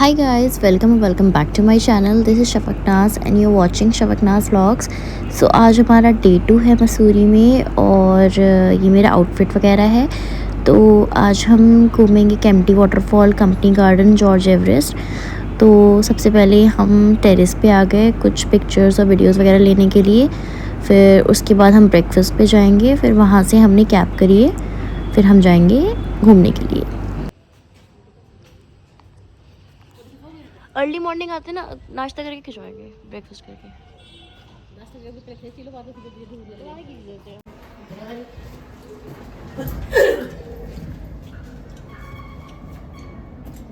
Hi guys, welcome back to my channel. This is शफकनाज and you're watching शफकनाज vlogs. So आज हमारा day 2 है मसूरी में और ये मेरा आउटफिट वगैरह है। तो आज हम घूमेंगे Kempty waterfall, company garden, George Everest. तो सबसे पहले हम टेरेस पे आ गए कुछ पिक्चर्स और वीडियोस वगैरह लेने के लिए। फिर उसके बाद हम ब्रेकफास्ट पे जाएंगे, फिर वहाँ से हमने कैब करी है, फिर हम जाएंगे घूमने के लिए। अर्ली मॉर्निंग आते ना, नाश्ता करके खिंचवाएंगे, ब्रेकफास्ट करके।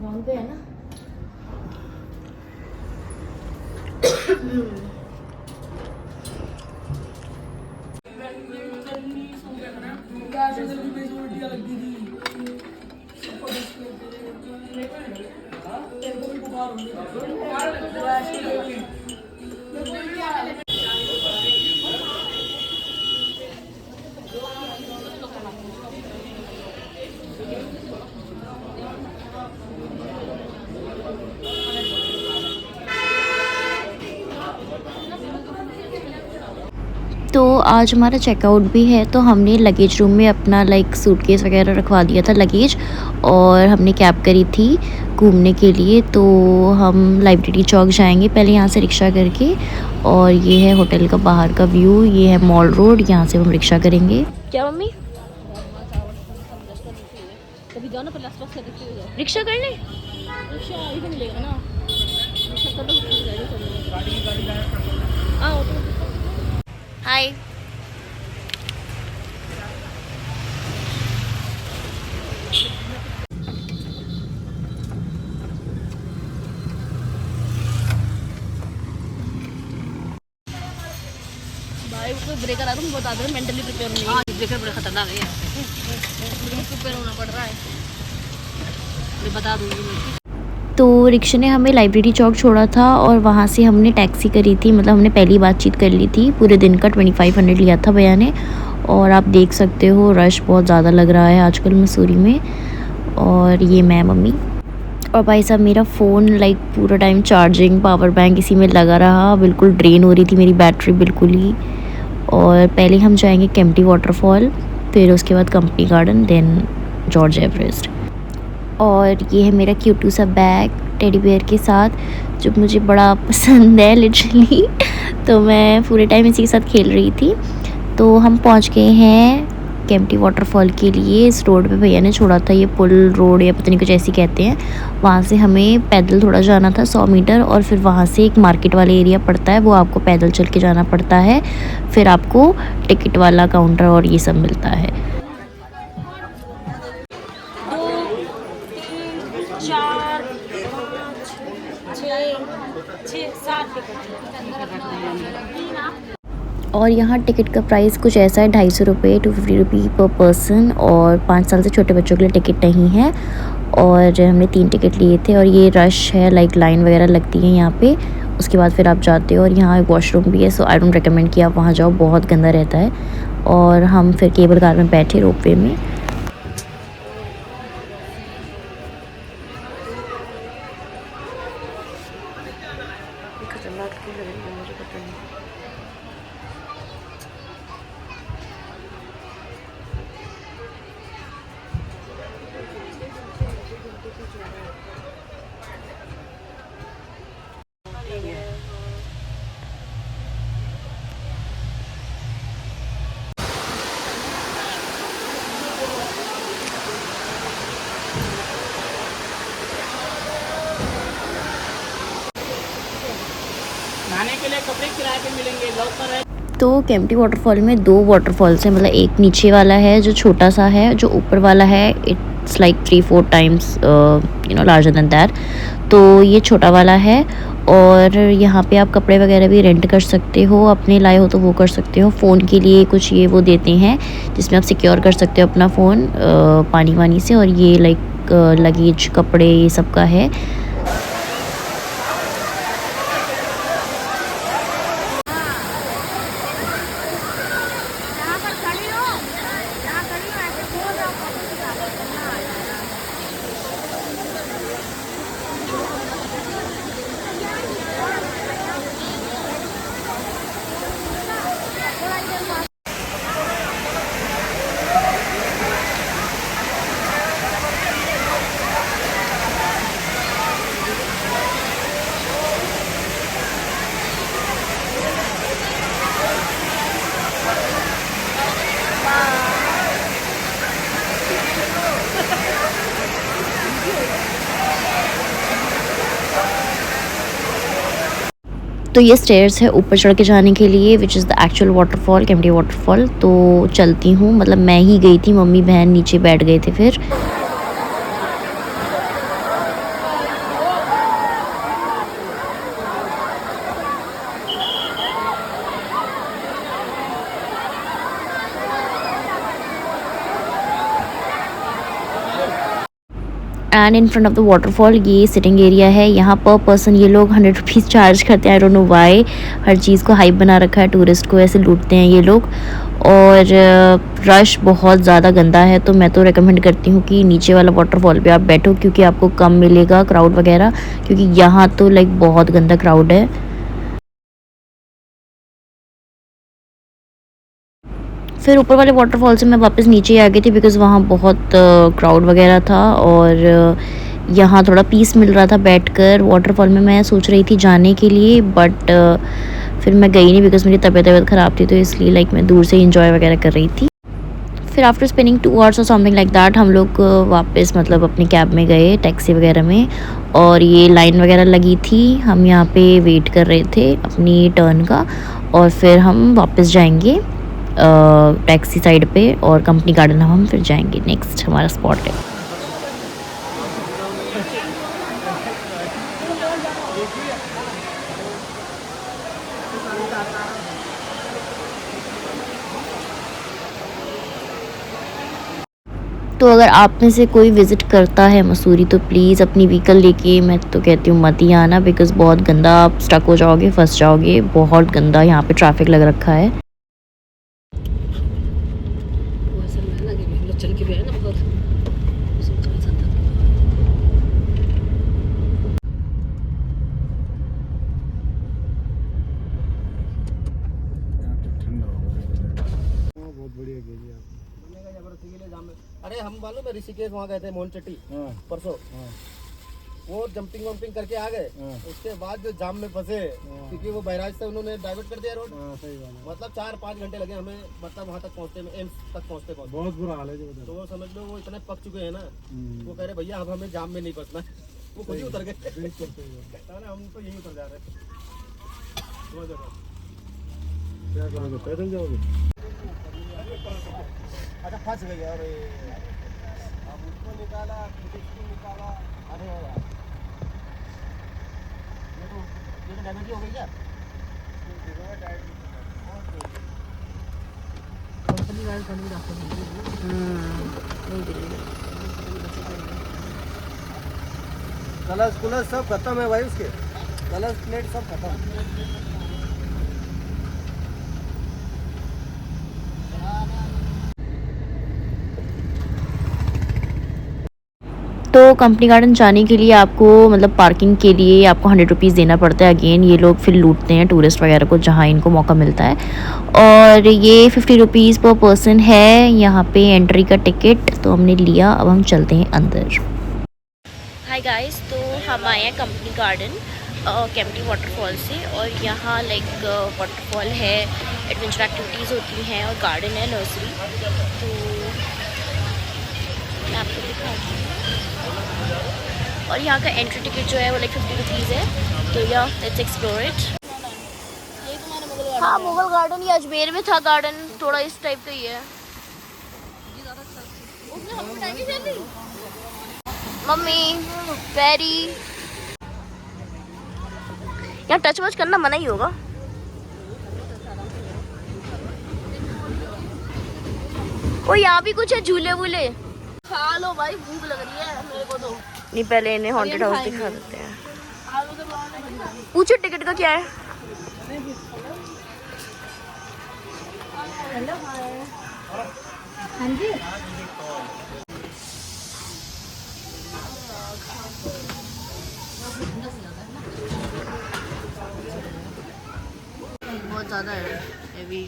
वहाँ पे है ना तो आज हमारा चेकआउट भी है, तो हमने लगेज रूम में अपना सूटकेस वगैरह रखवा दिया था लगेज, और हमने कैब करी थी घूमने के लिए। तो हम लाइब्रेरी चौक जाएंगे पहले यहाँ से रिक्शा करके, और ये है होटल का बाहर का व्यू, ये है मॉल रोड, यहाँ से हम रिक्शा करेंगे। क्या मम्मी रिक्शा कर ले, हाय। भाई कोई ब्रेकर आ, तुम बता दो, मेंटली प्रिपेयर नहीं। हाँ, ब्रेकर बड़ा खतरनाक है, प्रिपेयर होना पड़ रहा है, मैं बता दूंगी। तो रिक्शा ने हमें लाइब्रेरी चौक छोड़ा था और वहाँ से हमने टैक्सी करी थी, मतलब हमने पहली बातचीत कर ली थी। पूरे दिन का 2500 लिया था भैया ने। और आप देख सकते हो रश बहुत ज़्यादा लग रहा है आजकल मसूरी में। और ये मैं, मम्मी और भाई साहब। मेरा फ़ोन पूरा टाइम चार्जिंग, पावर बैंक इसी में लगा रहा, बिल्कुल ड्रेन हो रही थी मेरी बैटरी बिल्कुल ही। और पहले हम जाएंगे केम्प्टी वाटरफॉल, फिर उसके बाद Company Garden, then George Everest. और ये है मेरा क्यूटू सा बैग टेडी बेयर के साथ, जो मुझे बड़ा पसंद है लिटरली। तो मैं पूरे टाइम इसी के साथ खेल रही थी। तो हम पहुंच गए हैं केम्प्टी वाटरफॉल के लिए। इस रोड पे भैया ने छोड़ा था, ये पुल रोड या पता नहीं कुछ ऐसी कहते हैं। वहाँ से हमें पैदल थोड़ा जाना था 100 मीटर, और फिर वहाँ से एक मार्केट वाला एरिया पड़ता है, वो आपको पैदल चल के जाना पड़ता है। फिर आपको टिकट वाला काउंटर और ये सब मिलता है। 4 5 6 7 और यहाँ टिकट का प्राइस कुछ ऐसा है, 250 रुपये, 250 रुपये पर पर्सन। और 5 साल से छोटे बच्चों के लिए टिकट नहीं है। और हमने 3 टिकट लिए थे। और ये रश है, लाइन वगैरह लगती है यहाँ पे। उसके बाद फिर आप जाते हो, और यहाँ वॉशरूम भी है, सो आई डोंट रिकमेंड कि आप वहाँ जाओ, बहुत गंदा रहता है। और हम फिर केबल कार में बैठे, रोपवे में। मुझे पता नहीं। नहाने के लिए कपड़े किराए पे मिलेंगे, लॉकर है। तो केम्प्टी वाटरफॉल में 2 वाटरफॉल्स हैं, मतलब एक नीचे वाला है जो छोटा सा है, जो ऊपर वाला है it's 3-4 times larger than that. तो ये छोटा वाला है। और यहाँ पे आप कपड़े वगैरह भी रेंट कर सकते हो, अपने लाए हो तो वो कर सकते हो। फ़ोन के लिए कुछ ये वो देते हैं, जिसमें आप सिक्योर कर सकते हो अपना फ़ोन पानी वानी से। और ये लगेज, कपड़े, ये सब का है। तो ये स्टेयर्स है ऊपर चढ़ के जाने के लिए, which is the actual waterfall, Kempty waterfall. तो चलती हूँ, मतलब मैं ही गई थी, मम्मी बहन नीचे बैठ गए थे फिर। And in front of the waterfall ये सिटिंग एरिया है। यहाँ पर पर्सन ये लोग 100 रुपीज़ चार्ज करते हैं। आई डोंट नो व्हाई, हर चीज़ को हाइप बना रखा है, टूरिस्ट को ऐसे लूटते हैं ये लोग। और रश बहुत ज़्यादा गंदा है, तो मैं तो रेकमेंड करती हूँ कि नीचे वाला वाटरफॉल पे आप बैठो, क्योंकि आपको कम मिलेगा क्राउड वगैरह, क्योंकि यहाँ तो लाइक बहुत गंदा क्राउड है। फिर ऊपर वाले वाटरफॉल से मैं वापस नीचे आ गई थी, बिकॉज़ वहाँ बहुत क्राउड वगैरह था और यहाँ थोड़ा पीस मिल रहा था बैठकर। वाटरफॉल में मैं सोच रही थी जाने के लिए, बट फिर मैं गई नहीं, बिकॉज़ मेरी तबीयत ख़राब थी, तो इसलिए लाइक मैं दूर से इंजॉय वगैरह कर रही थी। फिर आफ्टर स्पेंडिंग 2 आवर्स और समथिंग लाइक दैट हम लोग वापस मतलब अपने कैब में गए, टैक्सी वगैरह में। और ये लाइन वगैरह लगी थी, हम यहाँ पे वेट कर रहे थे अपनी टर्न का, और फिर हम वापस जाएंगे टैक्सी साइड पे, और कंपनी गार्डन हम फिर जाएंगे, नेक्स्ट हमारा स्पॉट है। तो अगर आप में से कोई विज़िट करता है मसूरी, तो प्लीज़ अपनी व्हीकल लेके, मैं तो कहती हूँ मत ही आना, बिकॉज़ बहुत गंदा, आप स्टक हो जाओगे, फंस जाओगे, बहुत गंदा यहाँ पे ट्रैफिक लग रखा है। चल के भी है ना बहुत। बहुत बढ़िया एरिया अरे हम मालूम है ऋषिकेश वहाँ गए थे मोहन चट्टी परसों। वो जंपिंग वंपिंग करके आ गए, उसके बाद जो जाम में फंसे, क्योंकि वो बहराइच से उन्होंने डाइवर्ट कर दिया रोड। मतलब 4-5 घंटे लगे हमें, मतलब वहाँ तक पहुँचते में, एम्स तक पहुँचते बहुत बुरा हाल है। तो वो समझ लो वो इतने पक चुके हैं ना, वो कह रहे भैया अब हमें जाम में नहीं फंसना है, वो खुद ही उतर गए। हम तो यही उतर जा रहे हैं। क्या करोगे, पैदल जाओगे? अच्छा फंस गए यार, अब उसको निकाला, इसको निकाला। अरे यार ये तो डैमेज हो गई क्या? कंपनी गाड़ी करने का रास्ता कलर्स कुलर सब खत्म है भाई, उसके कलर्स प्लेट सब खत्म। तो कंपनी गार्डन जाने के लिए आपको मतलब पार्किंग के लिए आपको 100 रुपीज़ देना पड़ता है। अगेन ये लोग फिर लूटते हैं टूरिस्ट वगैरह को जहाँ इनको मौका मिलता है। और ये 50 रुपीज़ पर पर्सन है यहाँ पे एंट्री का टिकट, तो हमने लिया। अब हम चलते हैं अंदर। हाय गाइस, तो हम आए हैं कंपनी गार्डन केम्प्टी वाटरफॉल से, और यहाँ लाइक वाटरफॉल है, एडवेंचर एक्टिविटीज़ होती हैं और गार्डन है, नर्सरी। तो मैं आपको दिखाती हूँ। और यहाँ का एंट्री टिकट जो है वो लाइक 50 रुपीज़ है। तो या लेट्स एक्सप्लोर इट। हाँ, मुगल गार्डन ये अजमेर में था गार्डन, थोड़ा इस टाइप का ही है। मम्मी पैरी, यहाँ टच वच करना मना ही होगा। ओ यहाँ भी कुछ है, झूले वूले खा लो भाई, भूख लग रही है मेरे को तो। नहीं, पहले इन्हें हॉन्टेड हाउस दिखा देते हैं। पूछो टिकट का क्या है। हेलो हाँ जी, बहुत ज़्यादा है अभी।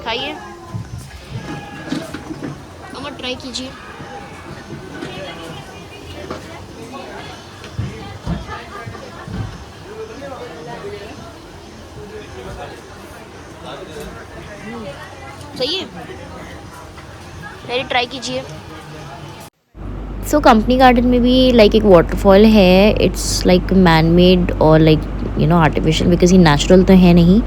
खाइए, अमर ट्राई कीजिए। सही है, पहले ट्राई कीजिए। सो कंपनी गार्डन में भी लाइक एक वाटरफॉल है. इट्स लाइक मैन मेड और लाइक आर्टिफिशियल, बिकॉज ये नेचुरल तो है नहीं.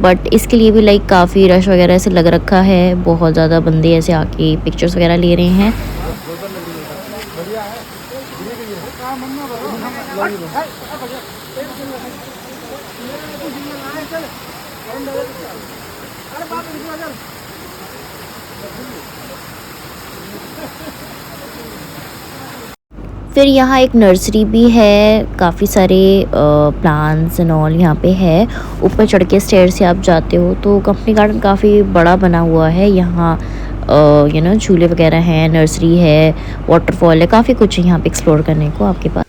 बट इसके लिए भी लाइक काफ़ी रश वगैरह ऐसे लग रखा है. बहुत ज़्यादा बंदे ऐसे आके पिक्चर्स वगैरह ले रहे हैं. फिर यहाँ एक नर्सरी भी है. काफ़ी सारे प्लांट्स एंड ऑल यहाँ पे है. ऊपर चढ़ के स्टेयर से आप जाते हो तो कंपनी गार्डन काफ़ी बड़ा बना हुआ है. यहाँ झूले वगैरह हैं, नर्सरी है, वाटरफॉल है, काफ़ी कुछ है यहाँ पे एक्सप्लोर करने को आपके पास.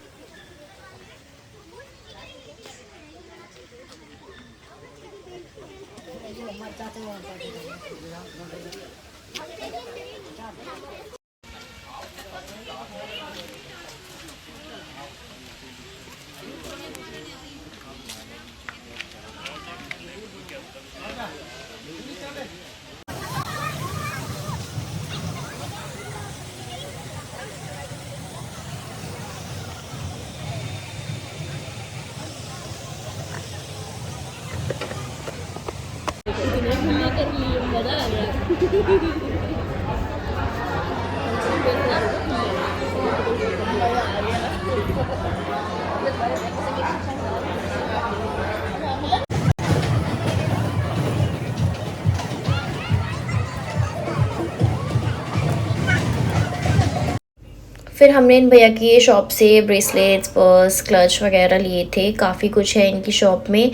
फिर हमने इन भैया की शॉप से ब्रेसलेट्स, पर्स, क्लच वगैरह लिए थे. काफ़ी कुछ है इनकी शॉप में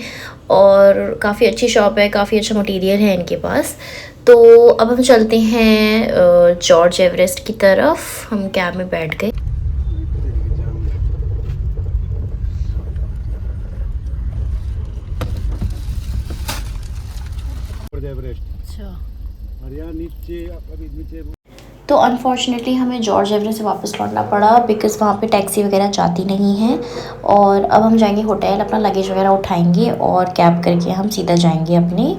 और काफ़ी अच्छी शॉप है. काफ़ी अच्छा मटेरियल है इनके पास. तो अब हम चलते हैं जॉर्ज एवरेस्ट की तरफ. हम कैब में बैठ गए. तो अनफॉर्चुनेटली हमें जॉर्ज एवरेस्ट से वापस लौटना पड़ा बिकॉज़ वहाँ पे टैक्सी वगैरह जाती नहीं है. और अब हम जाएंगे होटल, अपना लगेज वगैरह उठाएंगे और कैब करके हम सीधा जाएंगे अपने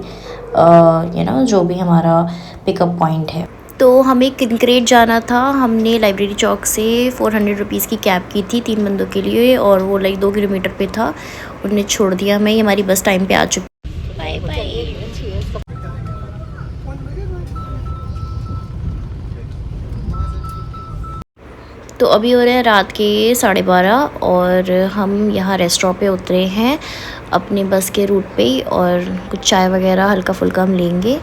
जो भी हमारा पिकअप पॉइंट है. तो हमें किनक्रेट जाना था. हमने लाइब्रेरी चौक से 400 रुपीज़ की कैब की थी 3 बंदों के लिए और वो लाइक 2 किलोमीटर पे था. उन्होंने छोड़ दिया हमें. हमारी बस टाइम पे आ चुकी. Bye bye. तो अभी हो रहे हैं रात के 12:30 और हम यहाँ रेस्टोरेंट पे उतरे हैं अपने बस के रूट पे ही. और कुछ चाय वगैरह हल्का फुल्का हम लेंगे.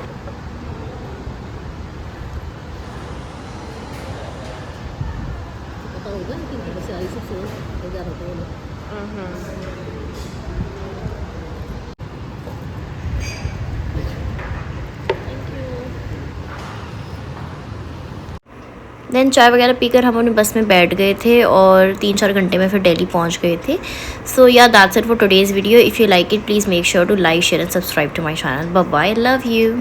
देन चाय वगैरह पीकर हम अपनी बस में बैठ गए थे और 3-4 घंटे में फिर दिल्ली पहुंच गए थे. So yeah that's it for today's video. If you like it please make sure to like, share and subscribe to my channel. Bye bye. Love you.